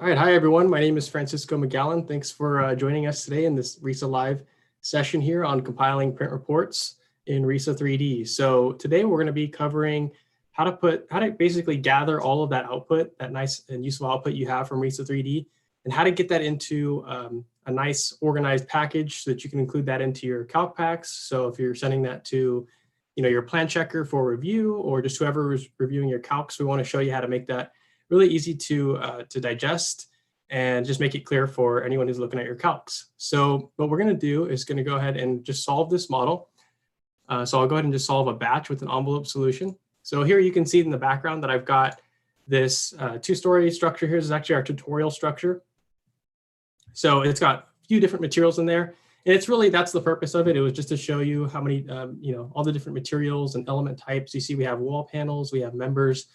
All right, hi everyone. My name is Francisco McGowan. Thanks for joining us today in this RISA Live session here on compiling print reports in RISA-3D. So today we're going to be covering how to basically gather all of that output, that nice and useful output you have from RISA-3D, and how to get that into a nice organized package so that you can include that into your calc packs. So if you're sending that to your plan checker for review, or just whoever is reviewing your calcs, we want to show you how to make that really easy to digest and just make it clear for anyone who's looking at your calcs. So what we're going to do is going to go ahead and just solve this model. So I'll go ahead and just solve a batch with an envelope solution. So here you can see in the background that I've got this two-story structure here. This is actually our tutorial structure. So it's got a few different materials in there. And it's really, that's the purpose of it. It was just to show you how many, all the different materials and element types. You see we have wall panels, we have members,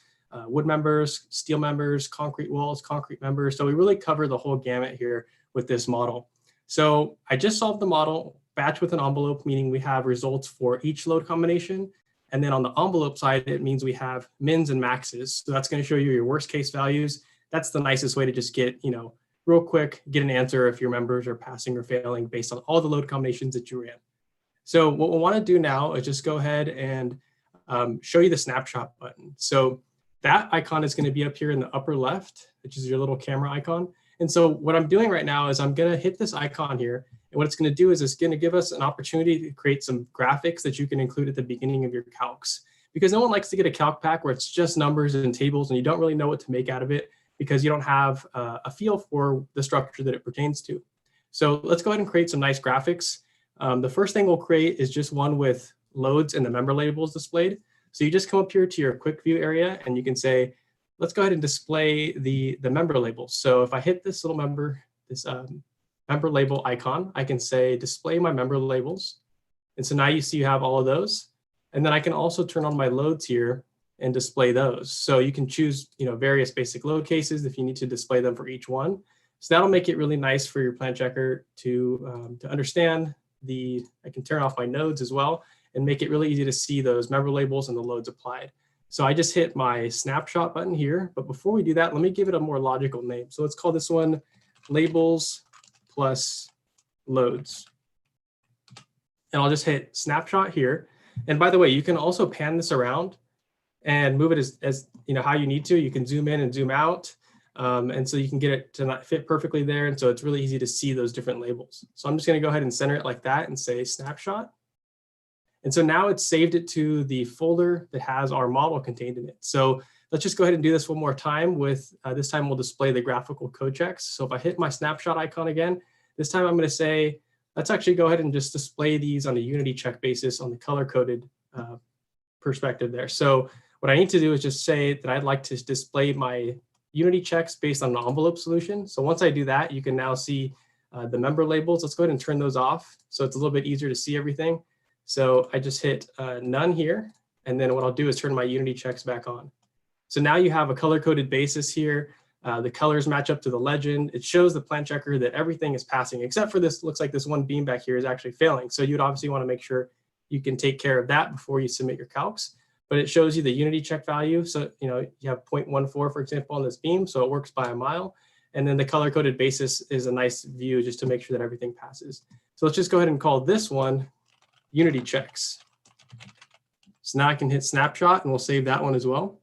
wood members, steel members, concrete walls, concrete members. So we really cover the whole gamut here with this model. So I just solved the model batch with an envelope, meaning we have results for each load combination. And then on the envelope side, it means we have mins and maxes. So that's going to show you your worst case values. That's the nicest way to just get, real quick, get an answer if your members are passing or failing based on all the load combinations that you ran. So what we want to do now is just go ahead and show you the snapshot button. So that icon is going to be up here in the upper left, which is your little camera icon. And so what I'm doing right now is I'm going to hit this icon here. And what it's going to do is it's going to give us an opportunity to create some graphics that you can include at the beginning of your calcs. Because no one likes to get a calc pack where it's just numbers and tables and you don't really know what to make out of it because you don't have a feel for the structure that it pertains to. So let's go ahead and create some nice graphics. The first thing we'll create is just one with loads and the member labels displayed. So you just come up here to your quick view area and you can say, let's go ahead and display the member labels. So if I hit this little member label icon, I can say display my member labels. And so now you see you have all of those. And then I can also turn on my loads here and display those. So you can choose various basic load cases if you need to display them for each one. So that'll make it really nice for your plan checker to understand I can turn off my nodes as well and make it really easy to see those member labels and the loads applied. So I just hit my snapshot button here, but before we do that, let me give it a more logical name. So let's call this one labels plus loads. And I'll just hit snapshot here. And by the way, you can also pan this around and move it as how you need to. You can zoom in and zoom out. And so you can get it to not fit perfectly there. And so it's really easy to see those different labels. So I'm just going to go ahead and center it like that and say snapshot. And so now it's saved it to the folder that has our model contained in it. So let's just go ahead and do this one more time with, this time we'll display the graphical code checks. So if I hit my snapshot icon again, this time I'm going to say, let's actually go ahead and just display these on a unity check basis on the color coded perspective there. So what I need to do is just say that I'd like to display my unity checks based on an envelope solution. So once I do that, you can now see the member labels. Let's go ahead and turn those off so it's a little bit easier to see everything. So I just hit none here. And then what I'll do is turn my unity checks back on. So now you have a color-coded basis here. The colors match up to the legend. It shows the plan checker that everything is passing, except for this, looks like this one beam back here is actually failing. So you'd obviously want to make sure you can take care of that before you submit your calcs. But it shows you the unity check value. So you have 0.14, for example, on this beam. So it works by a mile. And then the color-coded basis is a nice view just to make sure that everything passes. So let's just go ahead and call this one unity checks. So now I can hit snapshot and we'll save that one as well.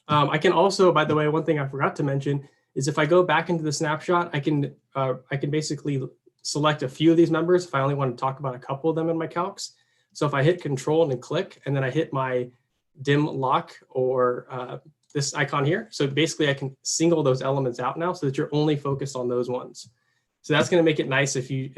I can also, by the way, one thing I forgot to mention is if I go back into the snapshot, I can basically select a few of these members if I only want to talk about a couple of them in my calcs. So if I hit control and then click, and then I hit my dim lock or this icon here. So basically I can single those elements out now so that you're only focused on those ones. So that's going to make it nice if you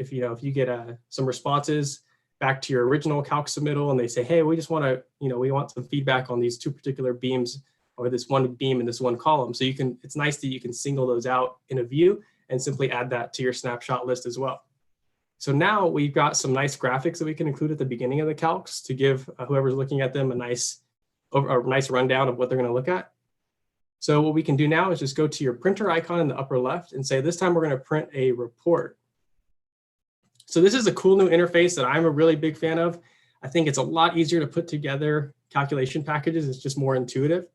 get some responses back to your original calc submittal and they say, hey, we just want to, we want some feedback on these two particular beams or this one beam and this one column. So it's nice that you can single those out in a view and simply add that to your snapshot list as well. So now we've got some nice graphics that we can include at the beginning of the calcs to give whoever's looking at them a nice rundown of what they're going to look at. So what we can do now is just go to your printer icon in the upper left and say, this time we're going to print a report. So this is a cool new interface that I'm a really big fan of. I think it's a lot easier to put together calculation packages. It's just more intuitive.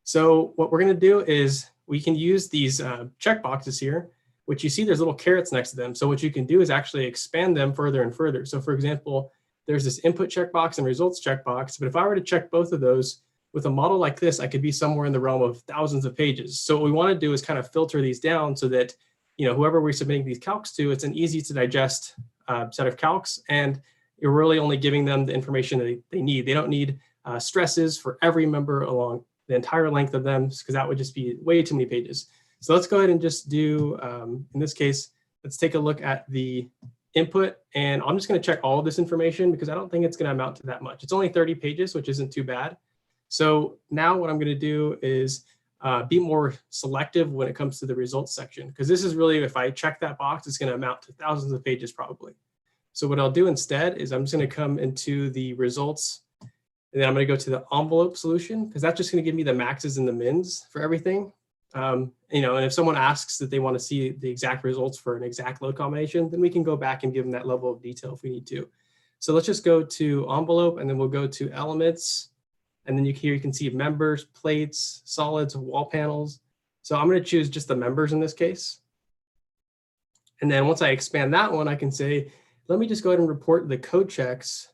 So what we're going to do is we can use these checkboxes here, which you see there's little carrots next to them. So what you can do is actually expand them further and further. So for example, there's this input checkbox and results checkbox, but if I were to check both of those with a model like this, I could be somewhere in the realm of thousands of pages. So what we want to do is kind of filter these down so that, whoever we're submitting these calcs to, it's an easy to digest set of calcs, and you're really only giving them the information that they need. They don't need stresses for every member along the entire length of them, because that would just be way too many pages. So let's go ahead and just do, in this case, let's take a look at the input, and I'm just going to check all of this information because I don't think it's going to amount to that much. It's only 30 pages, which isn't too bad. So now what I'm going to do is be more selective when it comes to the results section, because this is really, if I check that box, it's going to amount to thousands of pages probably. So what I'll do instead is I'm just going to come into the results, and then I'm going to go to the envelope solution, because that's just going to give me the maxes and the mins for everything. And if someone asks that they want to see the exact results for an exact load combination, then we can go back and give them that level of detail if we need to. So let's just go to envelope, and then we'll go to elements. And then here you can see members, plates, solids, wall panels. So I'm going to choose just the members in this case. And then once I expand that one, I can say, let me just go ahead and report the code checks,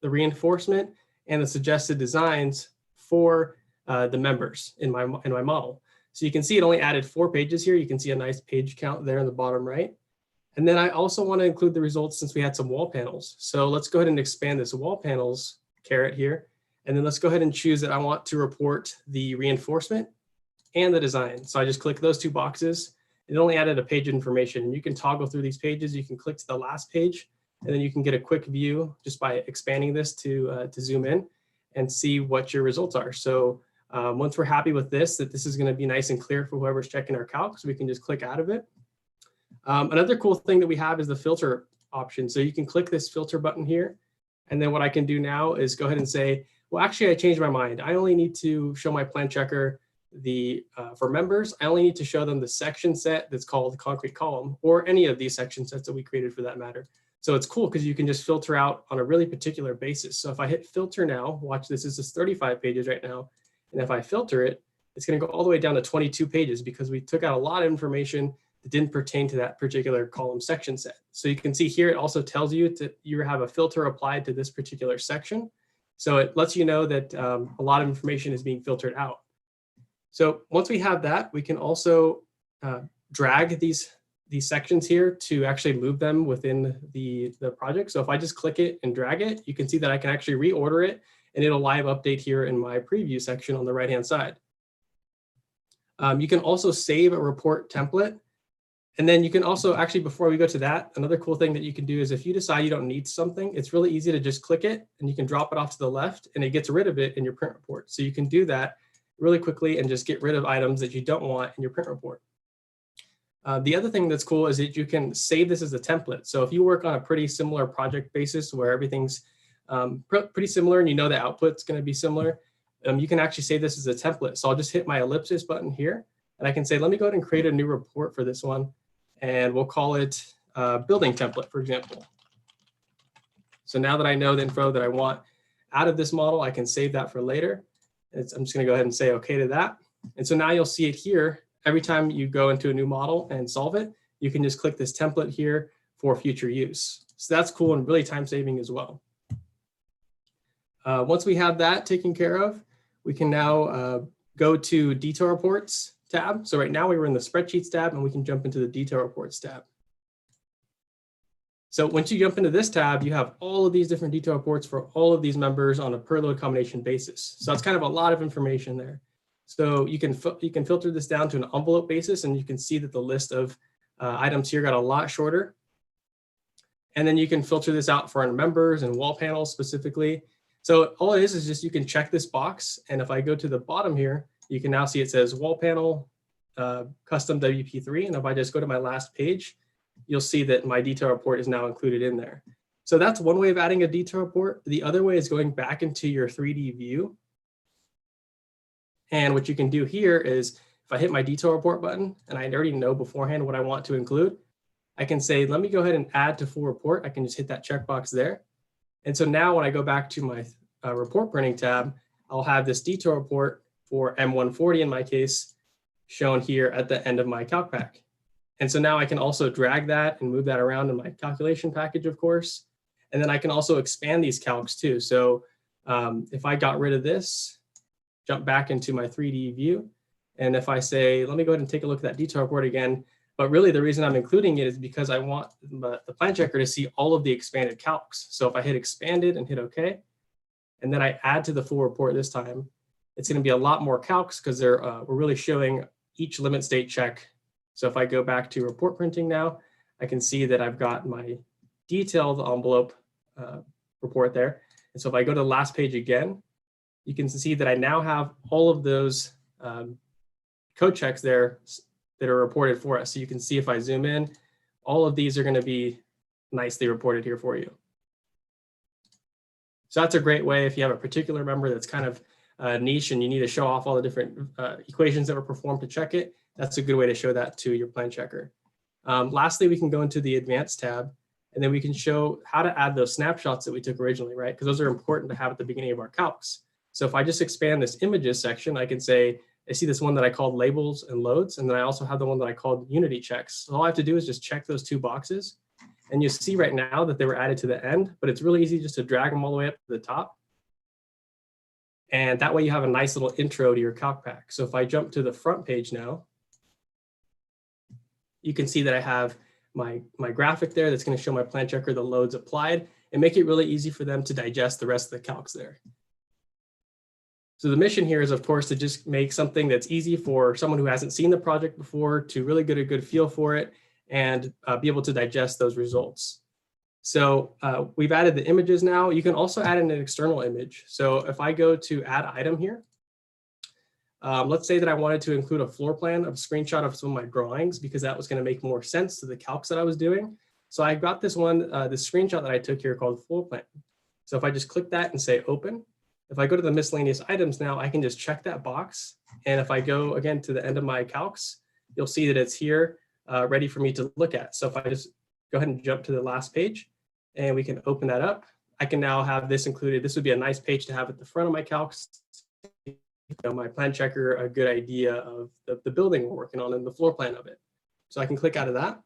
the reinforcement, and the suggested designs for the members in my model. So you can see it only added 4 pages here. You can see a nice page count there in the bottom right. And then I also want to include the results since we had some wall panels. So let's go ahead and expand this wall panels caret here. And then let's go ahead and choose that I want to report the reinforcement and the design. So I just click those 2 boxes. It only added a page of information, and you can toggle through these pages. You can click to the last page, and then you can get a quick view just by expanding this to zoom in and see what your results are. So once we're happy with this, that this is going to be nice and clear for whoever's checking our calc, so we can just click out of it. Another cool thing that we have is the filter option. So you can click this filter button here, and then what I can do now is go ahead and say, well, actually, I changed my mind. I only need to show my plan checker for members. I only need to show them the section set that's called concrete column, or any of these section sets that we created for that matter. So it's cool because you can just filter out on a really particular basis. So if I hit filter now, watch this, is 35 pages right now. And if I filter it, it's going to go all the way down to 22 pages because we took out a lot of information that didn't pertain to that particular column section set. So you can see here, it also tells you that you have a filter applied to this particular section. So it lets you know that a lot of information is being filtered out. So once we have that, we can also drag these sections here to actually move them within the project. So if I just click it and drag it, you can see that I can actually reorder it, and it'll live update here in my preview section on the right-hand side. You can also save a report template. And then you can also, actually, before we go to that, another cool thing that you can do is if you decide you don't need something, it's really easy to just click it, and you can drop it off to the left, and it gets rid of it in your print report. So you can do that really quickly and just get rid of items that you don't want in your print report. The other thing that's cool is that you can save this as a template. So if you work on a pretty similar project basis where everything's pretty similar and you know the output's going to be similar, you can actually save this as a template. So I'll just hit my ellipsis button here, and I can say, let me go ahead and create a new report for this one. And we'll call it building template, for example. So now that I know the info that I want out of this model, I can save that for later. I'm just going to go ahead and say OK to that. And so now you'll see it here. Every time you go into a new model and solve it, you can just click this template here for future use. So that's cool and really time saving as well. Once we have that taken care of, we can now go to detail reports tab. So right now we were in the spreadsheets tab, and we can jump into the detail reports tab. So once you jump into this tab, you have all of these different detail reports for all of these members on a per load combination basis. So it's kind of a lot of information there. So you can filter this down to an envelope basis, and you can see that the list of items here got a lot shorter. And then you can filter this out for our members and wall panels specifically. So all it is just you can check this box, and if I go to the bottom here, you can now see it says wall panel, custom WP3. And if I just go to my last page, you'll see that my detail report is now included in there. So that's one way of adding a detail report. The other way is going back into your 3D view. And what you can do here is if I hit my detail report button and I already know beforehand what I want to include, I can say, let me go ahead and add to full report. I can just hit that checkbox there. And so now when I go back to my report printing tab, I'll have this detail report for M140 in my case. shown here at the end of my calc pack. And so now I can also drag that and move that around in my calculation package, of course. And then I can also expand these calcs too. So if I got rid of this, jump back into my 3D view, and if I say, let me go ahead and take a look at that detail report again, but really the reason I'm including it is because I want the plan checker to see all of the expanded calcs. So if I hit expanded and hit OK, and then I add to the full report this time, it's going to be a lot more calcs because we're really showing each limit state check. So if I go back to report printing now, I can see that I've got my detailed envelope report there. And so if I go to the last page again, you can see that I now have all of those code checks there that are reported for us. So you can see if I zoom in, all of these are going to be nicely reported here for you. So that's a great way if you have a particular member that's kind of niche and you need to show off all the different equations that were performed to check it. That's a good way to show that to your plan checker. Lastly, we can go into the advanced tab, and then we can show how to add those snapshots that we took originally, right? Because those are important to have at the beginning of our calcs. So if I just expand this images section, I can say, I see this one that I called labels and loads, and then I also have the one that I called unity checks. So all I have to do is just check those two boxes. And you see right now that they were added to the end, but it's really easy just to drag them all the way up to the top. And that way you have a nice little intro to your calc pack. So if I jump to the front page now, you can see that I have my graphic there that's going to show my plan checker the loads applied and make it really easy for them to digest the rest of the calcs there. So the mission here is, of course, to just make something that's easy for someone who hasn't seen the project before to really get a good feel for it and be able to digest those results. So we've added the images now. You can also add in an external image. So if I go to add item here, let's say that I wanted to include a floor plan of a screenshot of some of my drawings because that was going to make more sense to the calcs that I was doing. So I got this one, this screenshot that I took here called floor plan. So if I just click that and say open, if I go to the miscellaneous items now, I can just check that box. And if I go again to the end of my calcs, you'll see that it's here ready for me to look at. So if I just go ahead and jump to the last page and we can open that up, I can now have this included. This would be a nice page to have at the front of my calcs. My plan checker, a good idea of the building we're working on and the floor plan of it. So I can click out of that.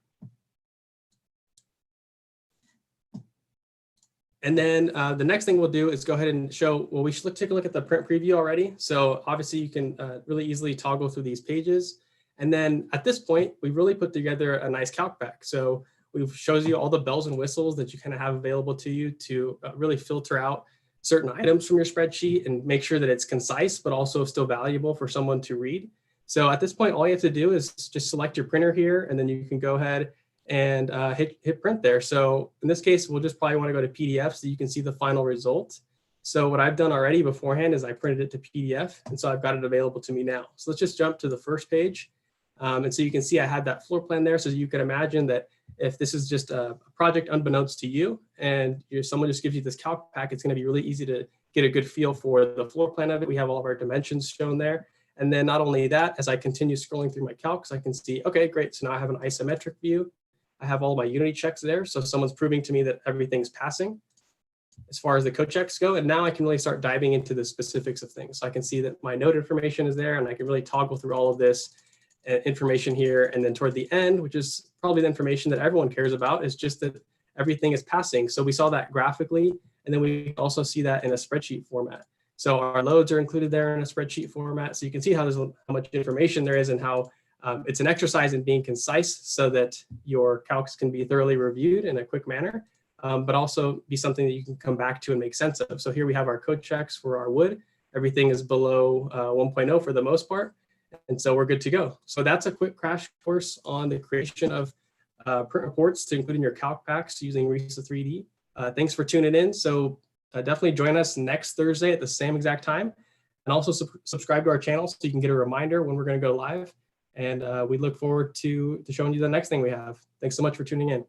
And then the next thing we'll do is go ahead and show, well, we should take a look at the print preview already. So obviously you can really easily toggle through these pages. And then at this point, we've really put together a nice calc pack. So we've shows you all the bells and whistles that you kind of have available to you to really filter out certain items from your spreadsheet and make sure that it's concise, but also still valuable for someone to read. So at this point, all you have to do is just select your printer here, and then you can go ahead and hit print there. So in this case, we'll just probably want to go to PDF so you can see the final result. So what I've done already beforehand is I printed it to PDF, and so I've got it available to me now. So let's just jump to the first page. And so you can see I had that floor plan there. So you can imagine that if this is just a project unbeknownst to you and someone just gives you this calc pack, it's going to be really easy to get a good feel for the floor plan of it. We have all of our dimensions shown there. And then not only that, as I continue scrolling through my calcs, I can see, okay, great. So now I have an isometric view. I have all my unity checks there. So someone's proving to me that everything's passing as far as the code checks go. And now I can really start diving into the specifics of things. So I can see that my node information is there, and I can really toggle through all of this information here. And then toward the end, which is probably the information that everyone cares about, is just that everything is passing. So we saw that graphically, and then we also see that in a spreadsheet format. So our loads are included there in a spreadsheet format. So you can see how much information there is and how it's an exercise in being concise so that your calcs can be thoroughly reviewed in a quick manner, but also be something that you can come back to and make sense of. So here we have our code checks for our wood. Everything is below 1.0 for the most part. And so we're good to go. So that's a quick crash course on the creation of print reports to including your calc packs using RISA-3D. Thanks for tuning in. So definitely join us next Thursday at the same exact time. And also subscribe to our channel so you can get a reminder when we're going to go live. And we look forward to showing you the next thing we have. Thanks so much for tuning in.